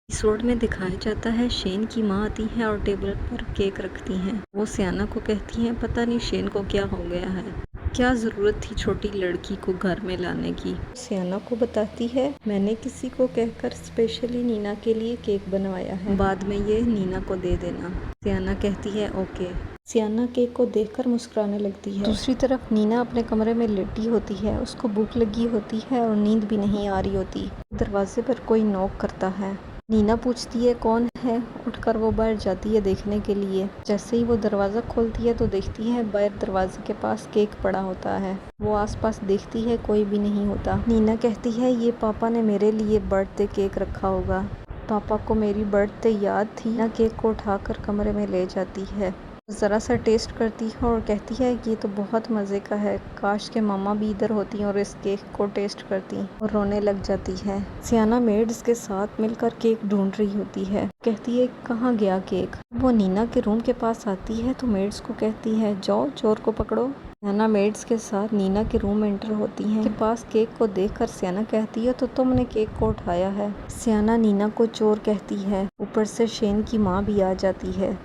Episode में दिखाया जाता है शेन की माँ आती है और टेबल पर केक रखती हैं। वो सियाना को कहती हैं पता नहीं शेन को क्या हो गया है, क्या ज़रूरत थी छोटी लड़की को घर में लाने की। सियाना को बताती है मैंने किसी को कहकर स्पेशली नीना के लिए केक बनवाया है, बाद में ये नीना को दे देना। सियाना कहती है ओके। सियाना केक को देखकर मुस्कुराने लगती है। दूसरी तरफ नीना अपने कमरे में लेटी होती है। उसको भूख लगी होती है और नींद भी नहीं आ रही होती। दरवाजे पर कोई नॉक करता है। नीना पूछती है कौन है। उठकर वो बाहर जाती है देखने के लिए। जैसे ही वो दरवाज़ा खोलती है तो देखती है बाहर दरवाजे के पास केक पड़ा होता है। वो आसपास देखती है कोई भी नहीं होता। नीना कहती है ये पापा ने मेरे लिए बर्थडे केक रखा होगा, पापा को मेरी बर्थडे याद थी। नीना केक को उठाकर कमरे में ले जाती है, ज़रा सा टेस्ट करती है और कहती है ये तो बहुत मज़े का है, काश के मामा भी इधर होती और इस केक को टेस्ट करती, और रोने लग जाती है। सियाना मेड्स के साथ मिलकर केक ढूंढ रही होती है। कहती है कहाँ गया केक। वो नीना के रूम के पास आती है तो मेड्स को कहती है जाओ चोर को पकड़ो। सियाना मेड्स के साथ नीना के रूम में एंटर होती है। के पास केक को देखकर सियाना कहती है तो तुमने केक को उठाया है। सियाना नीना को चोर कहती है। ऊपर से शेन की माँ भी आ जाती है।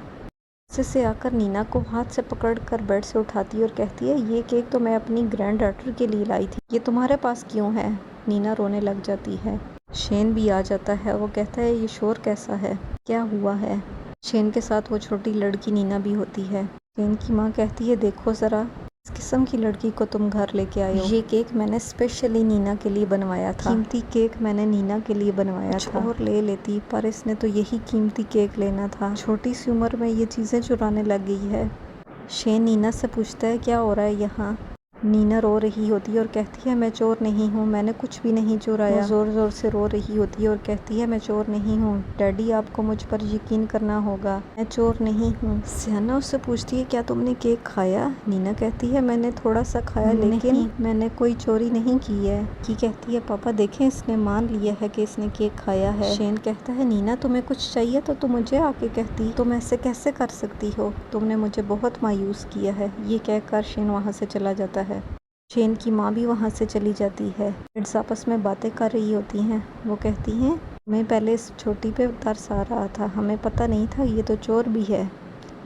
से आकर नीना को हाथ से पकड़कर बेड से उठाती है और कहती है ये केक तो मैं अपनी ग्रैंड डॉटर के लिए लाई थी, ये तुम्हारे पास क्यों है। नीना रोने लग जाती है। शेन भी आ जाता है। वो कहता है ये शोर कैसा है, क्या हुआ है। शेन के साथ वो छोटी लड़की नीना भी होती है। शेन की माँ कहती है देखो ज़रा किस किस्म की लड़की को तुम घर लेके आए हो। ये केक मैंने स्पेशली नीना के लिए बनवाया था। कीमती केक मैंने नीना के लिए बनवाया था। और ले लेती पर इसने तो यही कीमती केक लेना था। छोटी सी उम्र में ये चीज़ें चुराने लग गई है। शेन नीना से पूछता है क्या हो रहा है यहाँ। नीना रो रही होती है और कहती है मैं चोर नहीं हूँ, मैंने कुछ भी नहीं चुराया। ज़ोर ज़ोर से रो रही होती है और कहती है मैं चोर नहीं हूँ डैडी, आपको मुझ पर यकीन करना होगा, मैं चोर नहीं हूँ। सियाना उससे पूछती है क्या तुमने केक खाया। नीना कहती है मैंने थोड़ा सा खाया लेकिन मैंने कोई चोरी नहीं की है। की कहती है पापा देखें इसने मान लिया है कि इसने केक खाया है। शेन कहता है नीना तुम्हें कुछ चाहिए तो तुम मुझे आके कहती, तुम ऐसे कैसे कर सकती हो, तुमने मुझे बहुत मायूस किया है। ये कहकर शेन वहाँ से चला जाता है। शेन की माँ भी वहाँ से चली जाती है। किड्स आपस में बातें कर रही होती हैं। वो कहती हैं हमें पहले इस छोटी पे तरस आ रहा था, हमें पता नहीं था ये तो चोर भी है।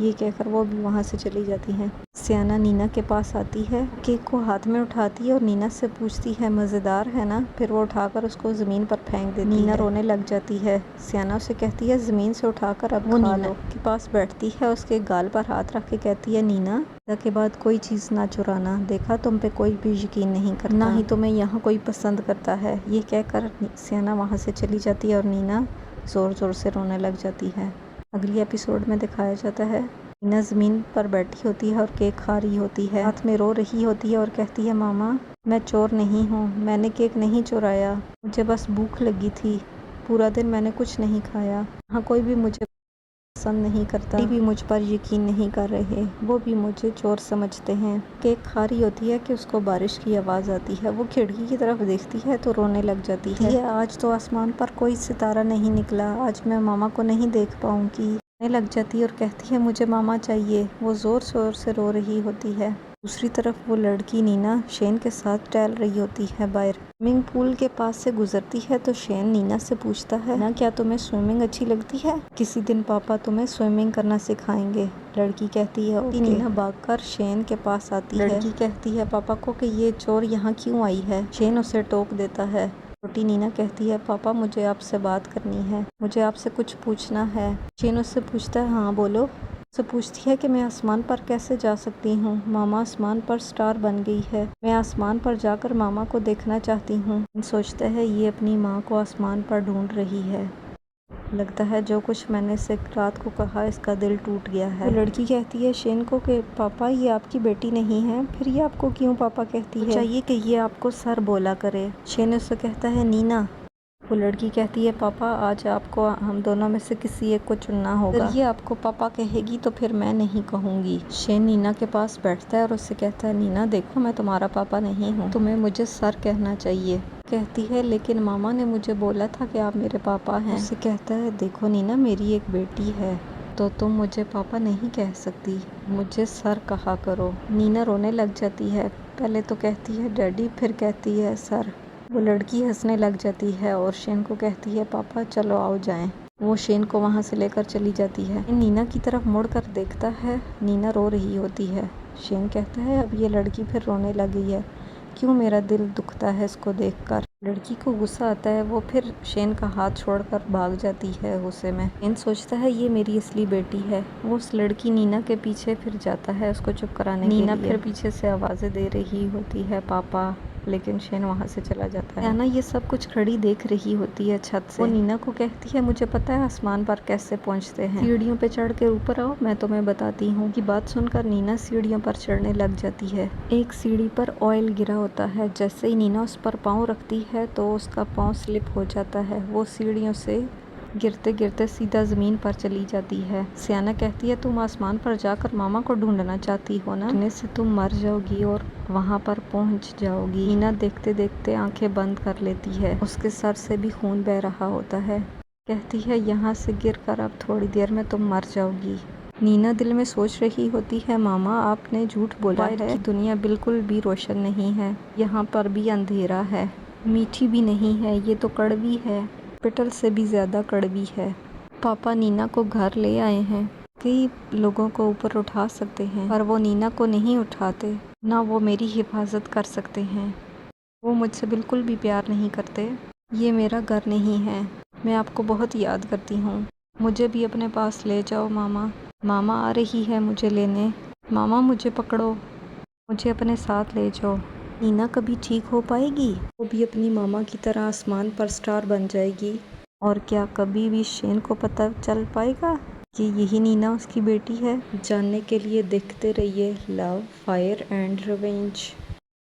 ये कहकर वो भी वहाँ से चली जाती हैं। सियाना नीना के पास आती है, केक को हाथ में उठाती है और नीना से पूछती है मज़ेदार है ना। फिर वो उठाकर उसको ज़मीन पर फेंक देती है। नीना रोने लग जाती है। सियाना उसे कहती है ज़मीन से उठाकर अब खा लो। के पास बैठती है, उसके गाल पर हाथ रख के कहती है नीना के बाद कोई चीज़ ना चुराना, देखा तुम पे कोई भी यकीन नहीं करता, ना ही तुम्हें यहाँ कोई पसंद करता है। ये कहकर सियाना वहाँ से चली जाती है और नीना ज़ोर ज़ोर से रोने लग जाती है। अगली एपिसोड में दिखाया जाता है नीना ज़मीन पर बैठी होती है और केक खा रही होती है, हाथ में रो रही होती है और कहती है मामा मैं चोर नहीं हूँ, मैंने केक नहीं चुराया, मुझे बस भूख लगी थी, पूरा दिन मैंने कुछ नहीं खाया, यहाँ कोई भी मुझे पसंद नहीं करता, भी मुझ पर यकीन नहीं कर रहे, वो भी मुझे चोर समझते हैं। केक खा रही होती है कि उसको बारिश की आवाज़ आती है। वो खिड़की की तरफ देखती है तो रोने लग जाती है। आज तो आसमान पर कोई सितारा नहीं निकला, आज मैं मामा को नहीं देख पाऊंगी। लग जाती है और कहती है मुझे मामा चाहिए। वो ज़ोर शोर से रो रही होती है। दूसरी तरफ वो लड़की नीना शेन के साथ टहल रही होती है बाहर। स्विमिंग पूल के पास से गुजरती है तो शेन नीना से पूछता है ना क्या तुम्हें स्विमिंग अच्छी लगती है, किसी दिन पापा तुम्हें स्विमिंग करना सिखाएंगे। लड़की कहती है ओके। नीना भागकर शेन के पास आती है। लड़की कहती है पापा को कि ये चोर यहाँ क्यों आई है। शेन उसे टोक देता है। छोटी नीना कहती है पापा मुझे आपसे बात करनी है, मुझे आपसे कुछ पूछना है। शेन उससे पूछता है हाँ बोलो। उससे पूछती है कि मैं आसमान पर कैसे जा सकती हूँ, मामा आसमान पर स्टार बन गई है, मैं आसमान पर जाकर मामा को देखना चाहती हूँ। सोचता है ये अपनी माँ को आसमान पर ढूंढ रही है, लगता है जो कुछ मैंने इसे रात को कहा इसका दिल टूट गया है। तो लड़की कहती है शेन को कि पापा ये आपकी बेटी नहीं है, फिर ये आपको क्यों पापा कहती है, चाहिए कि ये आपको सर बोला करे। शेन उससे कहता है नीना। वो लड़की कहती है पापा आज आपको हम दोनों में से किसी एक को चुनना होगा, अगर ये आपको पापा कहेगी तो फिर मैं नहीं कहूँगी। शेन नीना के पास बैठता है और उससे कहता है नीना देखो मैं तुम्हारा पापा नहीं हूँ, तुम्हें मुझे सर कहना चाहिए। कहती है लेकिन मामा ने मुझे बोला था कि आप मेरे पापा हैं। उससे कहता है देखो नीना मेरी एक बेटी है तो तुम मुझे पापा नहीं कह सकती, मुझे सर कहा करो। नीना रोने लग जाती है, पहले तो कहती है डैडी फिर कहती है सर। वो लड़की हंसने लग जाती है और शेन को कहती है पापा चलो आओ जाएं। वो शेन को वहाँ से लेकर चली जाती है। नीना की तरफ मुड़कर देखता है, नीना रो रही होती है। शेन कहता है अब ये लड़की फिर रोने लगी है, क्यों मेरा दिल दुखता है इसको देखकर। लड़की को गुस्सा आता है, वो फिर शेन का हाथ छोड़कर भाग जाती है गुस्से में। शेन सोचता है ये मेरी असली बेटी है। वो उस लड़की नीना के पीछे फिर जाता है उसको चुप कराने के लिए। नीना फिर पीछे से आवाज़ें दे रही होती है पापा, लेकिन शेन वहाँ से चला जाता है। ना ये सब कुछ खड़ी देख रही होती है छत से। वो नीना को कहती है मुझे पता है आसमान पर कैसे पहुँचते हैं, सीढ़ियों पे चढ़ के ऊपर आओ, मैं तुम्हें बताती हूँ। की बात सुनकर नीना सीढ़ियों पर चढ़ने लग जाती है। एक सीढ़ी पर ऑयल गिरा होता है, जैसे ही नीना उस पर पाँव रखती है तो उसका पाँव स्लिप हो जाता है। वो सीढ़ियों से गिरते गिरते सीधा ज़मीन पर चली जाती है। सियाना कहती है तुम आसमान पर जाकर मामा को ढूंढना चाहती हो ना, गिरने से तुम मर जाओगी और वहाँ पर पहुँच जाओगी। नीना देखते देखते आंखें बंद कर लेती है, उसके सर से भी खून बह रहा होता है। कहती है यहाँ से गिरकर अब थोड़ी देर में तुम मर जाओगी। नीना दिल में सोच रही होती है मामा आपने झूठ बोला है कि दुनिया बिल्कुल भी रोशन नहीं है, यहाँ पर भी अंधेरा है, मीठी भी नहीं है, ये तो कड़वी है, हॉस्पिटल से भी ज़्यादा कड़वी है। पापा नीना को घर ले आए हैं, कई लोगों को ऊपर उठा सकते हैं पर वो नीना को नहीं उठाते, ना वो मेरी हिफाजत कर सकते हैं। वो मुझसे बिल्कुल भी प्यार नहीं करते। ये मेरा घर नहीं है, मैं आपको बहुत याद करती हूँ, मुझे भी अपने पास ले जाओ मामा। मामा आ रही है मुझे लेने, मामा मुझे पकड़ो, मुझे अपने साथ ले जाओ। नीना कभी ठीक हो पाएगी? वो भी अपनी मामा की तरह आसमान पर स्टार बन जाएगी। और क्या कभी भी शेन को पता चल पाएगा कि यही नीना उसकी बेटी है? जानने के लिए देखते रहिए लव, फायर एंड रिवेंज।